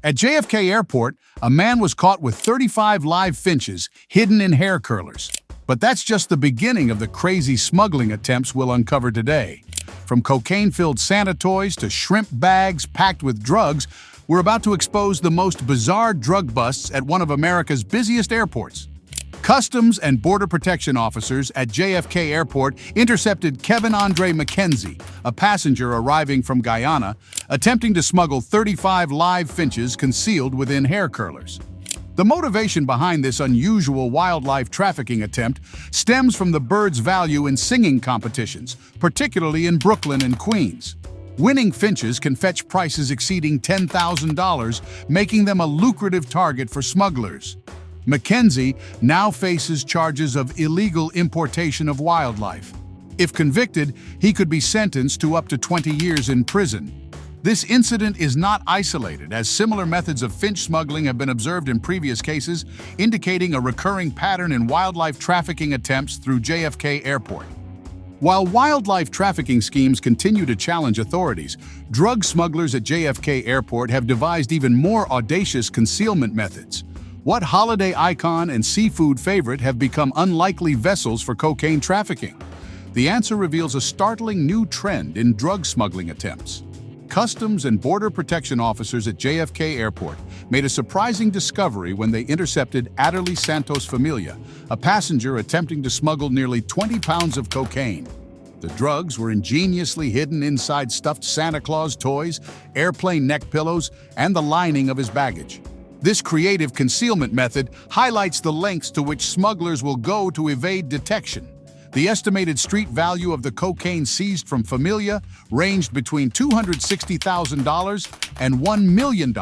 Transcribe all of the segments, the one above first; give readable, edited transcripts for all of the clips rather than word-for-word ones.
At JFK Airport, a man was caught with 35 live finches hidden in hair curlers. But that's just the beginning of the crazy smuggling attempts we'll uncover today. From cocaine-filled Santa toys to shrimp bags packed with drugs, we're about to expose the most bizarre drug busts at one of America's busiest airports. Customs and Border Protection officers at JFK Airport intercepted Kevin Andre McKenzie, a passenger arriving from Guyana, attempting to smuggle 35 live finches concealed within hair curlers. The motivation behind this unusual wildlife trafficking attempt stems from the bird's value in singing competitions, particularly in Brooklyn and Queens. Winning finches can fetch prices exceeding $10,000, making them a lucrative target for smugglers. McKenzie now faces charges of illegal importation of wildlife. If convicted, he could be sentenced to up to 20 years in prison. This incident is not isolated, as similar methods of finch smuggling have been observed in previous cases, indicating a recurring pattern in wildlife trafficking attempts through JFK Airport. While wildlife trafficking schemes continue to challenge authorities, drug smugglers at JFK Airport have devised even more audacious concealment methods. What holiday icon and seafood favorite have become unlikely vessels for cocaine trafficking? The answer reveals a startling new trend in drug smuggling attempts. Customs and Border Protection officers at JFK Airport made a surprising discovery when they intercepted Adderley Santos Familia, a passenger attempting to smuggle nearly 20 pounds of cocaine. The drugs were ingeniously hidden inside stuffed Santa Claus toys, airplane neck pillows, and the lining of his baggage. This creative concealment method highlights the lengths to which smugglers will go to evade detection. The estimated street value of the cocaine seized from Familia ranged between $260,000 and $1 million,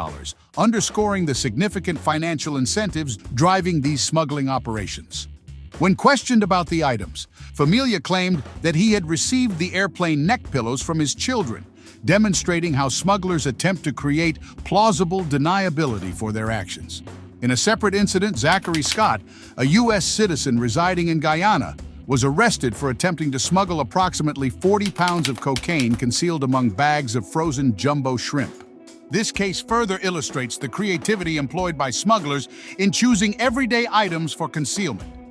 underscoring the significant financial incentives driving these smuggling operations. When questioned about the items, Familia claimed that he had received the airplane neck pillows from his children, demonstrating how smugglers attempt to create plausible deniability for their actions. In a separate incident, Zachary Scott, a U.S. citizen residing in Guyana, was arrested for attempting to smuggle approximately 40 pounds of cocaine concealed among bags of frozen jumbo shrimp. This case further illustrates the creativity employed by smugglers in choosing everyday items for concealment.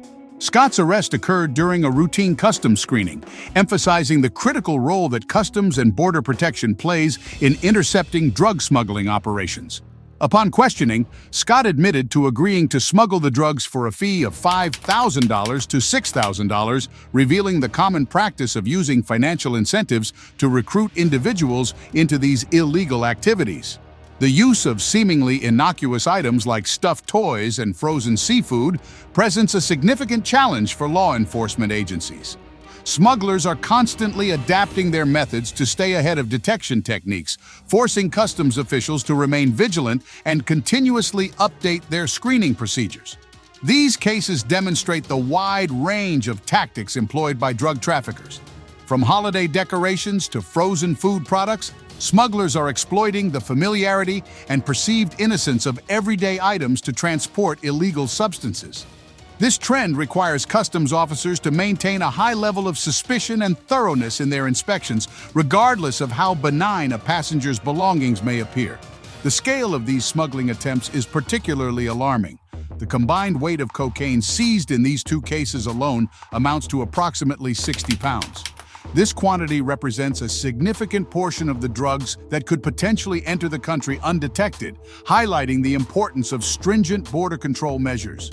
Scott's arrest occurred during a routine customs screening, emphasizing the critical role that Customs and Border Protection plays in intercepting drug smuggling operations. Upon questioning, Scott admitted to agreeing to smuggle the drugs for a fee of $5,000 to $6,000, revealing the common practice of using financial incentives to recruit individuals into these illegal activities. The use of seemingly innocuous items like stuffed toys and frozen seafood presents a significant challenge for law enforcement agencies. Smugglers are constantly adapting their methods to stay ahead of detection techniques, forcing customs officials to remain vigilant and continuously update their screening procedures. These cases demonstrate the wide range of tactics employed by drug traffickers. From holiday decorations to frozen food products, smugglers are exploiting the familiarity and perceived innocence of everyday items to transport illegal substances. This trend requires customs officers to maintain a high level of suspicion and thoroughness in their inspections, regardless of how benign a passenger's belongings may appear. The scale of these smuggling attempts is particularly alarming. The combined weight of cocaine seized in these two cases alone amounts to approximately 60 pounds. This quantity represents a significant portion of the drugs that could potentially enter the country undetected, highlighting the importance of stringent border control measures.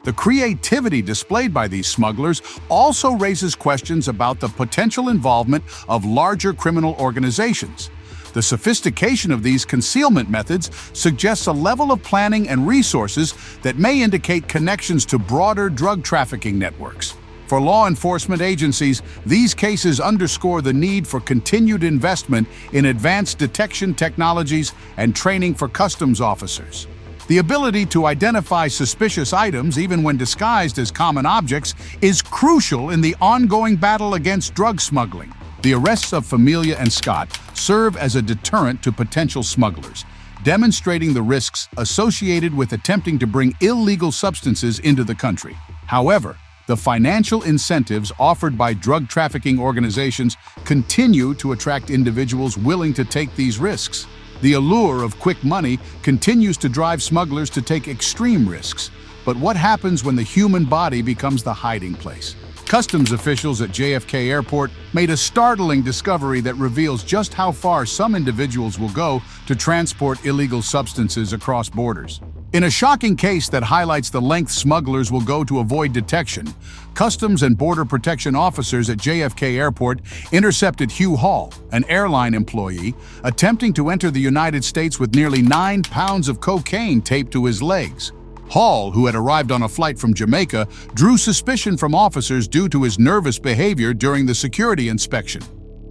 The creativity displayed by these smugglers also raises questions about the potential involvement of larger criminal organizations. The sophistication of these concealment methods suggests a level of planning and resources that may indicate connections to broader drug trafficking networks. For law enforcement agencies, these cases underscore the need for continued investment in advanced detection technologies and training for customs officers. The ability to identify suspicious items, even when disguised as common objects, is crucial in the ongoing battle against drug smuggling. The arrests of Familia and Scott serve as a deterrent to potential smugglers, demonstrating the risks associated with attempting to bring illegal substances into the country. However, the financial incentives offered by drug trafficking organizations continue to attract individuals willing to take these risks. The allure of quick money continues to drive smugglers to take extreme risks. But what happens when the human body becomes the hiding place? Customs officials at JFK Airport made a startling discovery that reveals just how far some individuals will go to transport illegal substances across borders. In a shocking case that highlights the length smugglers will go to avoid detection, Customs and Border Protection officers at JFK Airport intercepted Hugh Hall, an airline employee, attempting to enter the United States with nearly 9 pounds of cocaine taped to his legs. Hall, who had arrived on a flight from Jamaica, drew suspicion from officers due to his nervous behavior during the security inspection.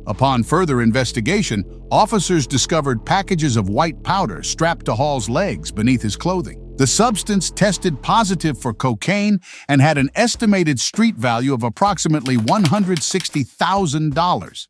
Upon further investigation, officers discovered packages of white powder strapped to Hall's legs beneath his clothing. The substance tested positive for cocaine and had an estimated street value of approximately $160,000.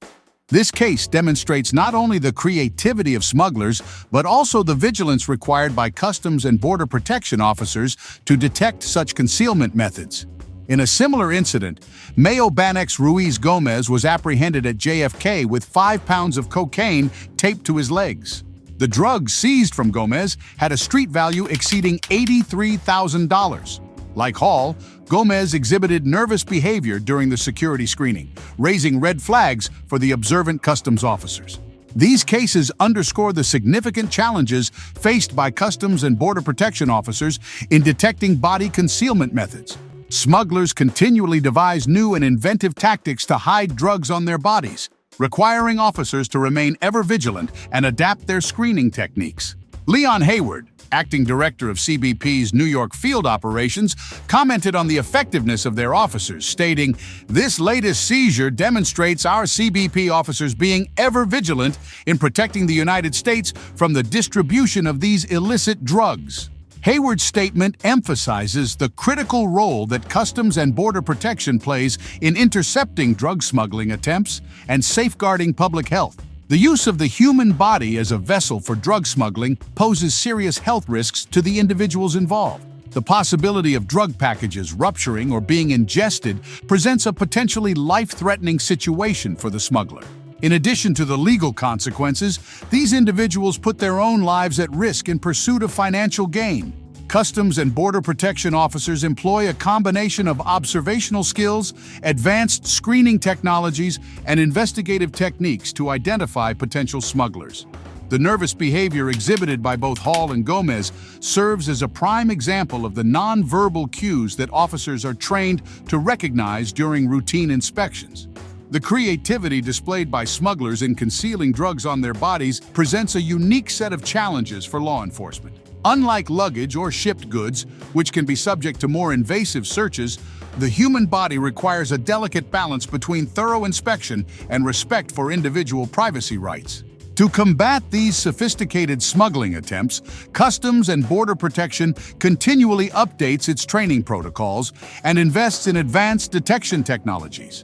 This case demonstrates not only the creativity of smugglers, but also the vigilance required by Customs and Border Protection officers to detect such concealment methods. In a similar incident, Mayo Banex Ruiz Gomez was apprehended at JFK with 5 pounds of cocaine taped to his legs. The drugs seized from Gomez had a street value exceeding $83,000. Like Hall, Gomez exhibited nervous behavior during the security screening, raising red flags for the observant customs officers. These cases underscore the significant challenges faced by Customs and Border Protection officers in detecting body concealment methods. Smugglers continually devise new and inventive tactics to hide drugs on their bodies, requiring officers to remain ever vigilant and adapt their screening techniques. Leon Hayward, acting director of CBP's New York field operations, commented on the effectiveness of their officers, stating, "This latest seizure demonstrates our CBP officers being ever vigilant in protecting the United States from the distribution of these illicit drugs." Hayward's statement emphasizes the critical role that Customs and Border Protection plays in intercepting drug smuggling attempts and safeguarding public health. The use of the human body as a vessel for drug smuggling poses serious health risks to the individuals involved. The possibility of drug packages rupturing or being ingested presents a potentially life-threatening situation for the smuggler. In addition to the legal consequences, these individuals put their own lives at risk in pursuit of financial gain. Customs and Border Protection officers employ a combination of observational skills, advanced screening technologies, and investigative techniques to identify potential smugglers. The nervous behavior exhibited by both Hall and Gomez serves as a prime example of the nonverbal cues that officers are trained to recognize during routine inspections. The creativity displayed by smugglers in concealing drugs on their bodies presents a unique set of challenges for law enforcement. Unlike luggage or shipped goods, which can be subject to more invasive searches, the human body requires a delicate balance between thorough inspection and respect for individual privacy rights. To combat these sophisticated smuggling attempts, Customs and Border Protection continually updates its training protocols and invests in advanced detection technologies.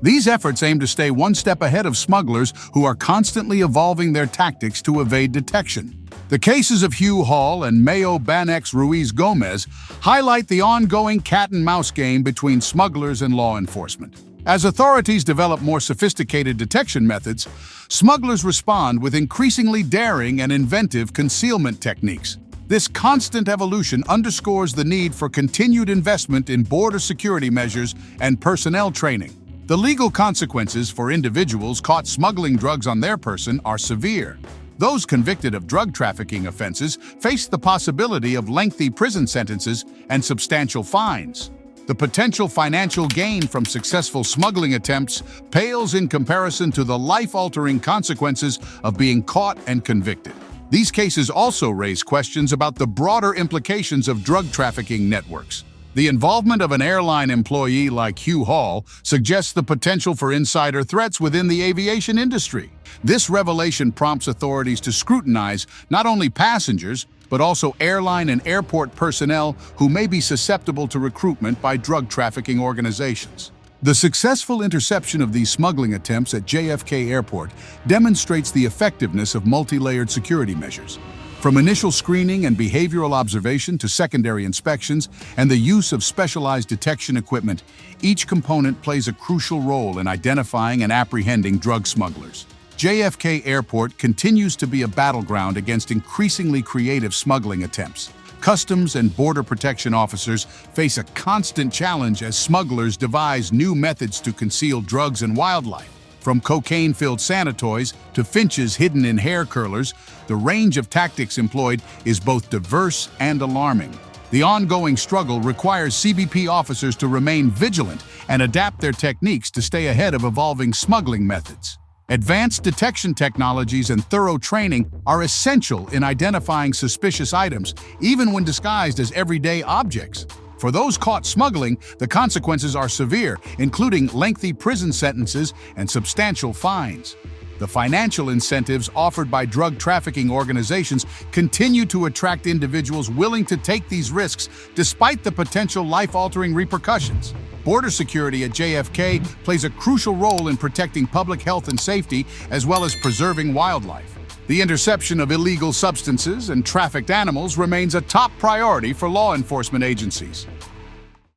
These efforts aim to stay one step ahead of smugglers who are constantly evolving their tactics to evade detection. The cases of Hugh Hall and Mayo Banex Ruiz Gomez highlight the ongoing cat-and-mouse game between smugglers and law enforcement. As authorities develop more sophisticated detection methods, smugglers respond with increasingly daring and inventive concealment techniques. This constant evolution underscores the need for continued investment in border security measures and personnel training. The legal consequences for individuals caught smuggling drugs on their person are severe. Those convicted of drug trafficking offenses face the possibility of lengthy prison sentences and substantial fines. The potential financial gain from successful smuggling attempts pales in comparison to the life-altering consequences of being caught and convicted. These cases also raise questions about the broader implications of drug trafficking networks. The involvement of an airline employee like Hugh Hall suggests the potential for insider threats within the aviation industry. This revelation prompts authorities to scrutinize not only passengers, but also airline and airport personnel who may be susceptible to recruitment by drug trafficking organizations. The successful interception of these smuggling attempts at JFK Airport demonstrates the effectiveness of multi-layered security measures. From initial screening and behavioral observation to secondary inspections and the use of specialized detection equipment, each component plays a crucial role in identifying and apprehending drug smugglers. JFK Airport continues to be a battleground against increasingly creative smuggling attempts. Customs and Border Protection officers face a constant challenge as smugglers devise new methods to conceal drugs and wildlife. From cocaine-filled sanitoys to finches hidden in hair curlers, the range of tactics employed is both diverse and alarming. The ongoing struggle requires CBP officers to remain vigilant and adapt their techniques to stay ahead of evolving smuggling methods. Advanced detection technologies and thorough training are essential in identifying suspicious items, even when disguised as everyday objects. For those caught smuggling, the consequences are severe, including lengthy prison sentences and substantial fines. The financial incentives offered by drug trafficking organizations continue to attract individuals willing to take these risks despite the potential life-altering repercussions. Border security at JFK plays a crucial role in protecting public health and safety, as well as preserving wildlife. The interception of illegal substances and trafficked animals remains a top priority for law enforcement agencies.